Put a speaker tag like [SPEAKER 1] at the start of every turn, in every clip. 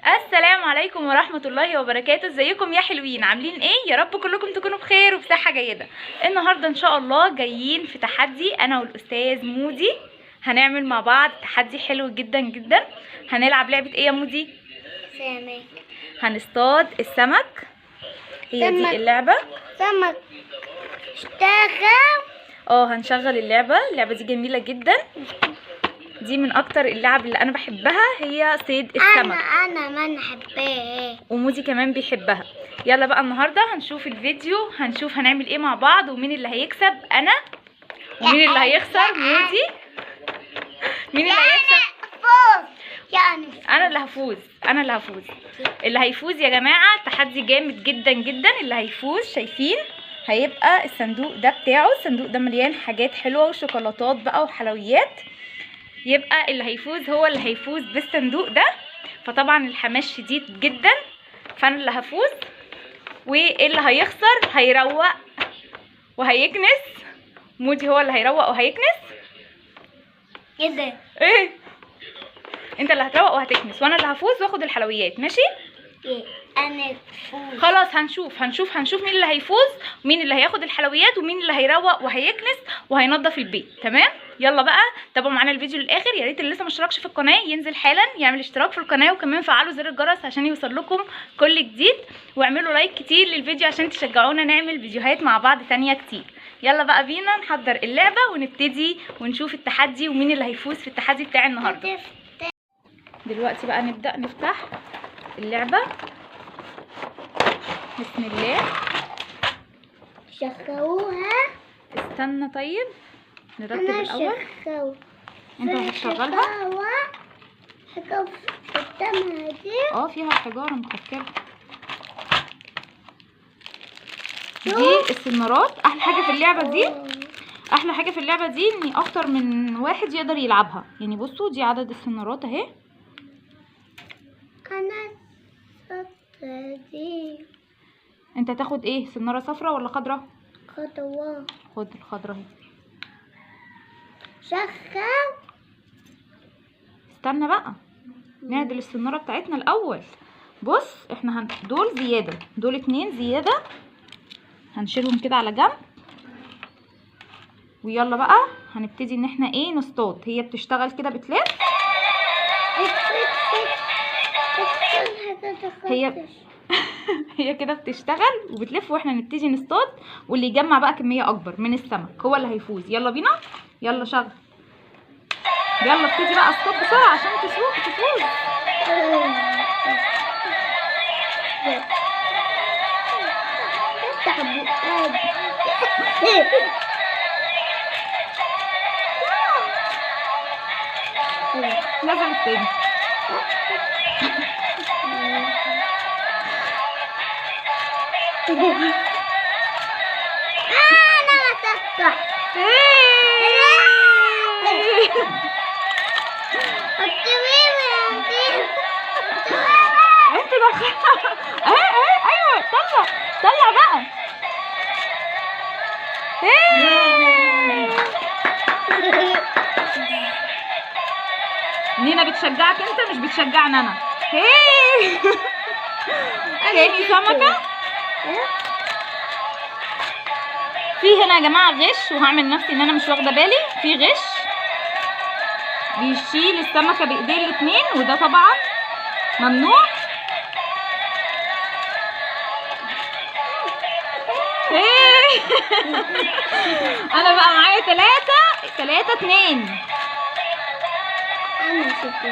[SPEAKER 1] السلام عليكم ورحمة الله وبركاته. ازيكم يا حلوين؟ عاملين ايه؟ يا رب كلكم تكونوا بخير وبصحة جيدة. النهاردة ان شاء الله جايين في تحدي انا والاستاذ مودي. هنعمل مع بعض تحدي حلو جدا جدا. هنلعب لعبة ايه يا مودي؟
[SPEAKER 2] سمك.
[SPEAKER 1] هنصطاد السمك. هي دي اللعبة.
[SPEAKER 2] سمك اشتغل.
[SPEAKER 1] هنشغل اللعبة دي جميلة جدا. دي من اكتر اللعب اللي انا بحبها، هي صيد السمك.
[SPEAKER 2] انا ما نحبها
[SPEAKER 1] ومودي كمان بيحبها. يلا بقى النهارده هنشوف الفيديو، هنشوف هنعمل ايه مع بعض، ومين اللي هيكسب انا ومين اللي هيخسر مودي. مين اللي هيكسب؟
[SPEAKER 2] يعني
[SPEAKER 1] انا اللي هفوز. اللي هيفوز يا جماعه تحدي جامد جدا جدا. اللي هيفوز شايفين هيبقى الصندوق ده بتاعه. الصندوق ده مليان حاجات حلوه وشوكولاتات بقى وحلويات. يبقى اللي هيفوز هو اللي هيفوز بالصندوق ده. فطبعا الحماس شديد جدا، فانا اللي هفوز. واللي هيخسر هيروق وهيكنس. مودي هو اللي هيروق وهيكنس. ايه؟ انت اللي هتروق وهتكنس وانا اللي هفوز واخد الحلويات. ماشي؟
[SPEAKER 2] انا فوز.
[SPEAKER 1] خلاص هنشوف مين اللي هيفوز ومين اللي هياخد الحلويات ومين اللي هيروق وهيكنس وهينظف البيت. تمام؟ يلا بقى تابعوا معانا الفيديو للاخر. يا ريت اللي لسه مشتركش في القناه ينزل حالا يعمل اشتراك في القناه، وكمان فعلوا زر الجرس عشان يوصل لكم كل جديد، واعملوا لايك كتير للفيديو عشان تشجعونا نعمل فيديوهات مع بعض تانية كتير. يلا بقى بينا نحضر اللعبه ونبتدي ونشوف التحدي ومين اللي هيفوز في التحدي بتاع النهارده. دلوقتي بقى نبدأ نفتح اللعبة. بسم الله.
[SPEAKER 2] شغلوها.
[SPEAKER 1] استنى طيب نرتب الأول. انت هتشغلها؟
[SPEAKER 2] حاجة قدامها دي.
[SPEAKER 1] فيها حجارة مكتلة. دي السنارات. احلى حاجة في اللعبة دي ان اكتر من واحد يقدر يلعبها. يعني بصوا دي عدد السنارات اهي.
[SPEAKER 2] انا دي.
[SPEAKER 1] انت هتاخد ايه؟ سنارة صفرا ولا خضرا؟
[SPEAKER 2] خطوة.
[SPEAKER 1] خد الخضرا اهي.
[SPEAKER 2] شغل.
[SPEAKER 1] استنى بقى نعدل السنارة بتاعتنا الاول. بص احنا دول زيادة، دول 2 زيادة، هنشيلهم كده على جنب. ويلا بقى هنبتدي ان احنا نصطاد. هي بتشتغل كده بتلف. هي كده بتشتغل وبتلف واحنا نبتدي نصطاد، واللي يجمع بقى كمية اكبر من السمك هو اللي هيفوز. يلا بينا، يلا شغل. يلا ابتدي بقى اصطاد بسرعة عشان تفوز. نزل التاني.
[SPEAKER 2] انا هتفتح.
[SPEAKER 1] انت دخلت. ايوه طلع بقى. نينا بتشجعك انت مش بتشجعني انا. تاني سمكة. في هنا يا جماعة غش، وهعمل نفسي ان انا مش واخدة بالي. في غش بيشيل السمكة بايديه الاتنين، وده طبعا ممنوع. انا بقى معايا 3-2.
[SPEAKER 2] انا شفت.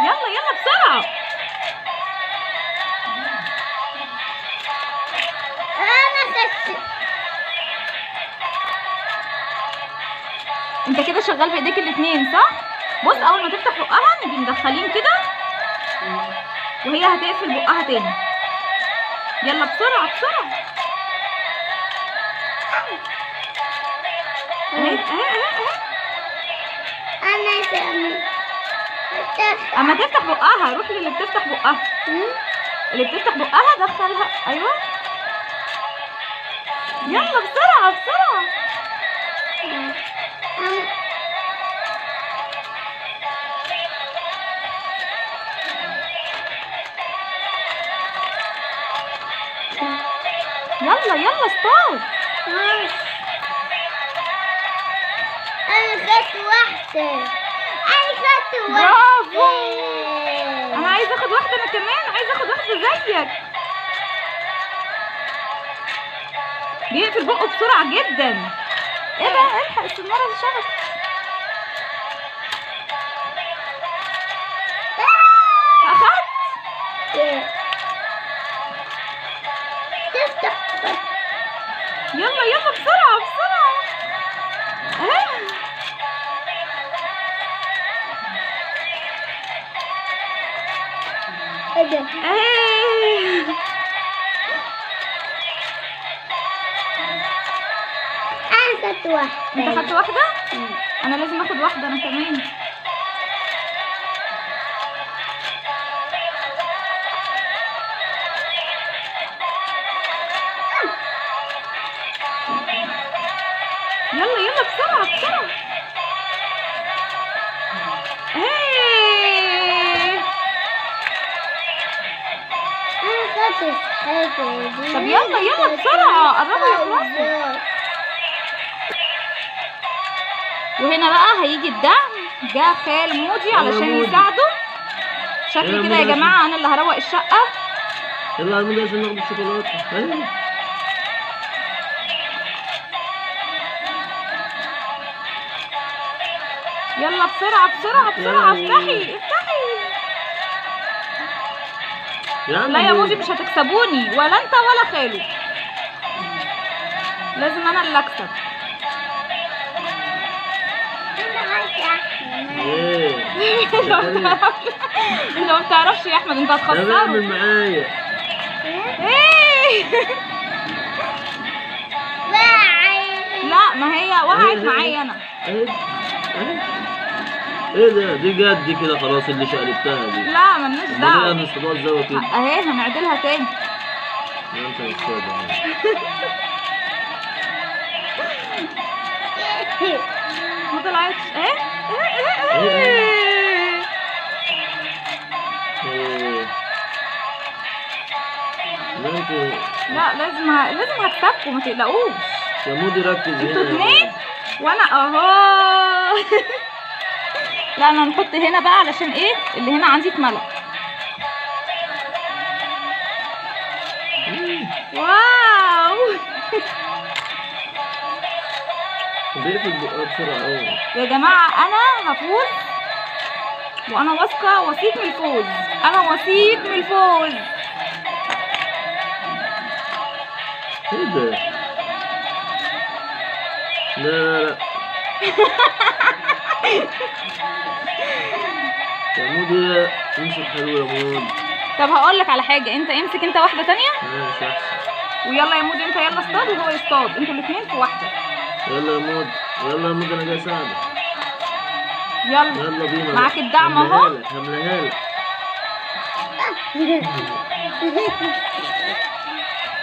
[SPEAKER 1] يلا بسرعة.
[SPEAKER 2] انا خدت.
[SPEAKER 1] انت كده شغال بايديك الاتنين صح؟ بص اول ما تفتح بقها نيجي مدخلين كده، وهي هتقفل بقها تاني. يلا بسرعة. اهي.
[SPEAKER 2] انا سامي.
[SPEAKER 1] اما تفتح بقها روح للي بتفتح بقها. اللي بتفتح بقها دخلها. ايوه يلا بسرعة. يلا يلا اصطاد.
[SPEAKER 2] انا خدت واحدة.
[SPEAKER 1] برافو. انا عايزه اخد واحده، انا كمان عايزه اخد واحده زيك. بيقفل بقه بسرعه جدا. ايه ده؟ الحق السناره اللي شبكت. اخدت.
[SPEAKER 2] تفتح.
[SPEAKER 1] يلا يلا بسرعه بسرعه.
[SPEAKER 2] ايه ده؟ انا خدت واحدة.
[SPEAKER 1] انت خدت واحده؟ انا لازم اخد واحده انا كمان. يلا يلا بسرعه بسرعه.
[SPEAKER 2] انا خدت حاجة دي.
[SPEAKER 1] طب يلا يلا بسرعه، قربوا يخلصوا. وهنا بقى هيجي الدعم. جه خال مودي علشان يساعده. شكلي كده يا جماعه انا اللي هروق الشقه.
[SPEAKER 3] يلا يا مودي عشان ناخد الشوكولاته.
[SPEAKER 1] يلا بسرعه بسرعه بسرعه. افتحي افتحي. لا يا مودي مش هتكسبوني، ولا انت ولا خاله. لازم انا اللي اكسب. انت ما بتعرفش يا احمد، انت هتخسره.
[SPEAKER 3] اعمل معايا.
[SPEAKER 1] ايه؟ لا ما هي وقعت معايا انا.
[SPEAKER 3] ايه ده؟ دي جد دي كده خلاص اللي شقلبتها دي.
[SPEAKER 1] لا مالناش دعوه.
[SPEAKER 3] انا الصباح زي كده
[SPEAKER 1] اهي هنعدلها تاني.
[SPEAKER 3] انت مستعد.
[SPEAKER 1] ما طلعتش. ايه لا لازم هكسبكم، ما تقلقوش.
[SPEAKER 3] يا مودي ركز هنا.
[SPEAKER 1] انتوا اتنين وانا اهو. لا انا هنحط هنا بقى علشان ايه اللي هنا عندي اتملى. واو.
[SPEAKER 3] بيقفل بقى بسرعة قوي.
[SPEAKER 1] يا جماعة أنا هفوز، وأنا واثقة وثيق من الفوز. أنا وثيق من الفوز.
[SPEAKER 3] إيه ده؟ لا لا لا. يا مودي امسك حلو يا مود.
[SPEAKER 1] طب هقول لك على حاجة، أنت امسك أنت واحدة تانية.
[SPEAKER 3] ماشي أحسن.
[SPEAKER 1] ويلا يا مودي أنت يلا اصطاد وهو يصطاد، أنتوا الاتنين في واحدة.
[SPEAKER 3] يلا يا مود، يلا يا مود أنا جاي أساعدك.
[SPEAKER 1] يلا
[SPEAKER 3] بينا.
[SPEAKER 1] معاك الدعم أهو.
[SPEAKER 3] هملاها لك.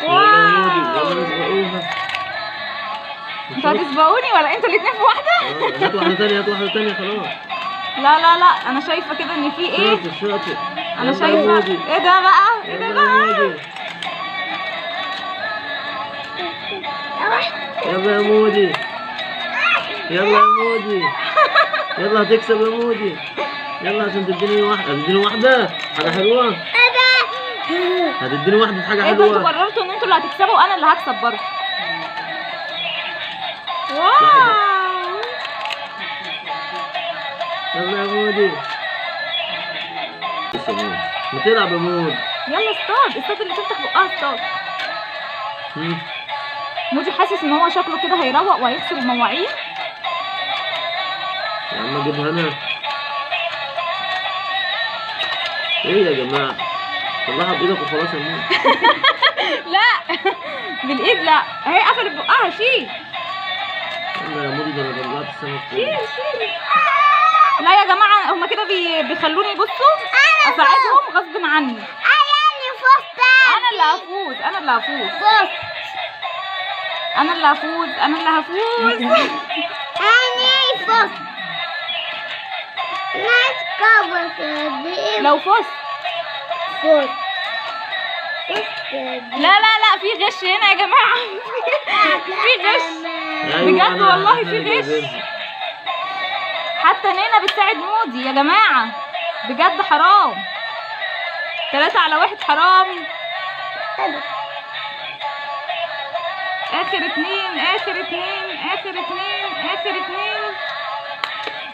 [SPEAKER 1] واو.
[SPEAKER 3] يلا نسبقوها.
[SPEAKER 1] انتوا هتسبقوني ولا انتوا الاتنين في واحدة؟
[SPEAKER 3] هات واحدة تانية، هات واحدة تانية خلاص.
[SPEAKER 1] لا أنا شايفة كده إن في إيه؟
[SPEAKER 3] شاطر.
[SPEAKER 1] أنا شايفة إيه ده بقى؟ إيه ده بقى؟
[SPEAKER 3] يلا يا مودي. يلا يا مودي. يلا هتكسب يا مودي. يلا عشان تديني واحدة. هتديني واحدة حاجة حلوة. هتديني واحدة حاجة
[SPEAKER 1] ايه ده؟ انتوا
[SPEAKER 3] حلوة.
[SPEAKER 1] قررتوا ان انتوا اللي هتكسبوا وانا اللي هكسب برضه. واو.
[SPEAKER 3] يلا يا مودي. لسه مود. ما تلعب يا مود.
[SPEAKER 1] يلا اصطاد اللي تفتح بقها اصطاد.
[SPEAKER 3] هم؟
[SPEAKER 1] مودي حاسس ان هو شكله كده هيروق وهيكسر المواعين.
[SPEAKER 3] يا عم اجيبها انا. ايه يا جماعة؟ طلعها بايدك وخلاص يا مود.
[SPEAKER 1] لا بالايد لا، اهي قفلت بقها. شيل.
[SPEAKER 3] يلا يا مودي، ده انا طلعت السمك
[SPEAKER 1] شيل
[SPEAKER 3] كله.
[SPEAKER 1] شيل. لا يا جماعة هما كده بيخلوني بصوا اساعدهم غصب عني. انا اللي هفوز.
[SPEAKER 2] انا اللي هفوز. لو فزت.
[SPEAKER 1] لا لا في غش هنا يا جماعه. في غش
[SPEAKER 3] أيوة،
[SPEAKER 1] بجد
[SPEAKER 3] أنا
[SPEAKER 1] والله
[SPEAKER 3] إحنا
[SPEAKER 1] في
[SPEAKER 3] اللي
[SPEAKER 1] غش.
[SPEAKER 3] جايبينها.
[SPEAKER 1] حتى نينا بتساعد مودي يا جماعه، بجد حرام. 3 على 1 حرام. اخر 2 اخر 2 اخر 2 اخر 2.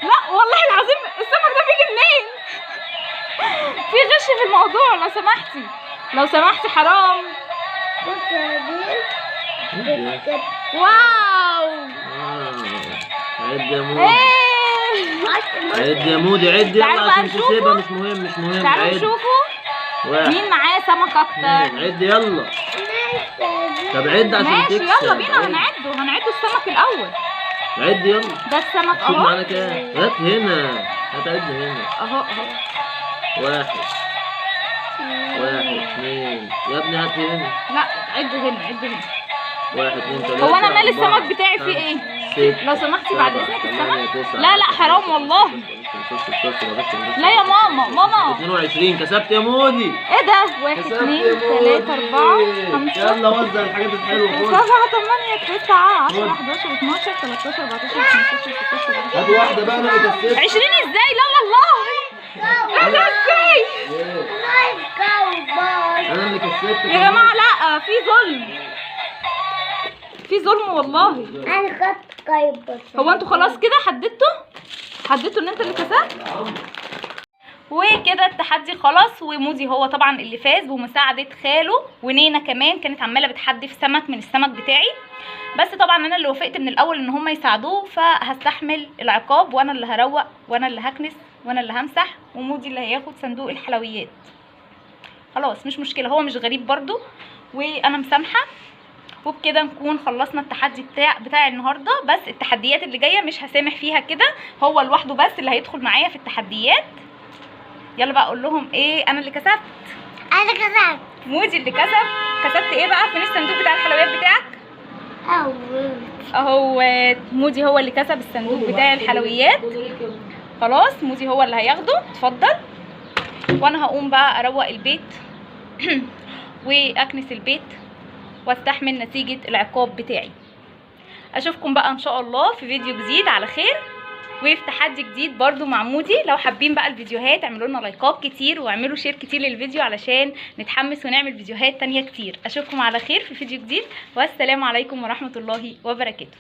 [SPEAKER 1] لا والله العظيم السمك ده بيجي منين؟ في غش في الموضوع لو سمحتي، لو سمحتي حرام.
[SPEAKER 2] بص يا دي كده.
[SPEAKER 1] واو.
[SPEAKER 3] عد يا مودي،
[SPEAKER 1] ايه
[SPEAKER 3] عد يا مودي، عد
[SPEAKER 1] تعالوا
[SPEAKER 3] يلا
[SPEAKER 1] بقى
[SPEAKER 3] عشان
[SPEAKER 1] نشوفه.
[SPEAKER 3] تسيبها. مش مهم مش مهم.
[SPEAKER 1] تعالوا
[SPEAKER 3] عد.
[SPEAKER 1] نشوفوا
[SPEAKER 3] 1
[SPEAKER 1] مين معاه سمك اكتر.
[SPEAKER 3] عد يلا. طب عد عشان
[SPEAKER 1] ماشي
[SPEAKER 3] تكسب.
[SPEAKER 1] يلا بينا هنعده السمك الاول.
[SPEAKER 3] عد يلا.
[SPEAKER 1] ده السمك
[SPEAKER 3] شوف
[SPEAKER 1] اهو.
[SPEAKER 3] معانا كام. هات هنا، هات عد هنا.
[SPEAKER 1] اهو
[SPEAKER 3] 1 1 2. يا ابني هات هنا.
[SPEAKER 1] لا عده هنا.
[SPEAKER 3] 1 2 3.
[SPEAKER 1] هو انا مال السمك بتاعي فيه ايه؟ لو سمحتي بعد اذنك السمك. لا حرام والله. لا يا ماما
[SPEAKER 3] 22 كسبت يا مودي.
[SPEAKER 1] ايه ده؟ 1
[SPEAKER 3] كسبت
[SPEAKER 1] 2
[SPEAKER 3] يا مودي.
[SPEAKER 1] 3 4 5
[SPEAKER 3] يلا وزع الحاجات الحلوه.
[SPEAKER 1] 7
[SPEAKER 3] خد
[SPEAKER 1] 8 9 10
[SPEAKER 3] خد.
[SPEAKER 1] 11 12 13 14 15 16
[SPEAKER 3] هات واحده بقى انا اللي كسبت.
[SPEAKER 1] 20 ازاي؟ لا والله. ايه ده ازاي؟
[SPEAKER 3] انا اللي كسبت
[SPEAKER 1] يا جماعه لا في ظلم. في ظلم والله.
[SPEAKER 2] انا خدت قيبة.
[SPEAKER 1] هو انتوا خلاص كده حددتوا ان انت اللي كسبت؟ وكده التحدي خلص، ومودي هو طبعا اللي فاز بمساعدة خاله، ونينا كمان كانت عمالة بتحدي في سمك من السمك بتاعي. بس طبعا انا اللي وافقت من الاول ان هم يساعدوه، فهستحمل العقاب، وانا اللي هروق وانا اللي هكنس وانا اللي همسح، ومودي اللي هياخد صندوق الحلويات. خلاص مش مشكلة، هو مش غريب برضو وانا مسامحة. وبكده نكون خلصنا التحدي بتاع النهارده. بس التحديات اللي جايه مش هسامح فيها كده، هو لوحده بس اللي هيدخل معايا في التحديات. يلا بقى اقول لهم ايه انا اللي كسبت.
[SPEAKER 2] انا كسبت.
[SPEAKER 1] مودي اللي كسبت ايه بقى؟ فين الصندوق بتاع الحلويات بتاعك؟ اهو مودي هو اللي كسب الصندوق بتاع الحلويات. خلاص مودي هو اللي هياخده، اتفضل. وانا هقوم بقى اروق البيت واكنس البيت واستحمل نتيجة العقاب بتاعي. اشوفكم بقى ان شاء الله في فيديو جديد على خير، وفي تحدي جديد برضو مع مودي. لو حابين بقى الفيديوهات اعملوا لنا لايكات كتير واعملوا شير كتير للفيديو علشان نتحمس ونعمل فيديوهات تانية كتير. اشوفكم على خير في فيديو جديد، والسلام عليكم ورحمة الله وبركاته.